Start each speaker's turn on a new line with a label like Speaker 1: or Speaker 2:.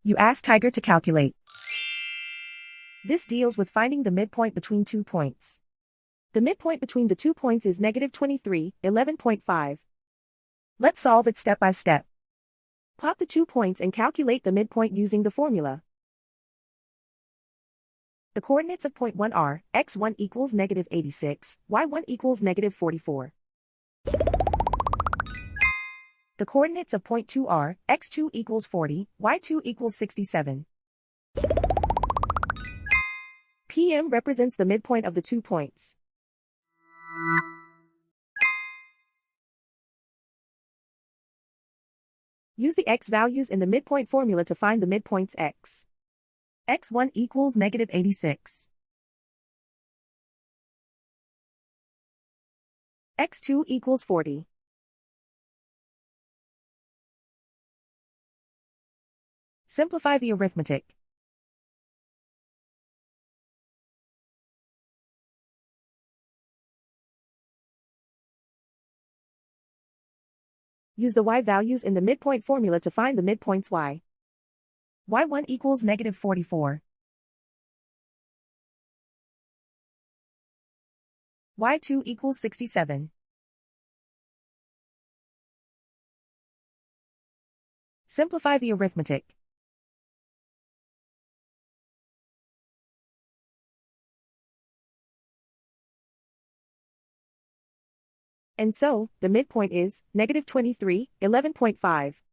Speaker 1: You ask Tiger to calculate. This deals with finding the midpoint between 2 points. The midpoint between the 2 points is -23, 11.5. Let's solve it step by step. Plot the 2 points and calculate the midpoint using the formula. The coordinates of point 1 are x1 equals -86, y1 equals -44. The coordinates of point 2 are x2 equals 40, y2 equals 67. PM represents the midpoint of the 2 points. Use the x values in the midpoint formula to find the midpoints x. x1 equals -86. x2 equals 40. Simplify the arithmetic. Use the y values in the midpoint formula to find the midpoints y. y1 equals -44. y2 equals 67. Simplify the arithmetic. And so, the midpoint is -23, 11.5.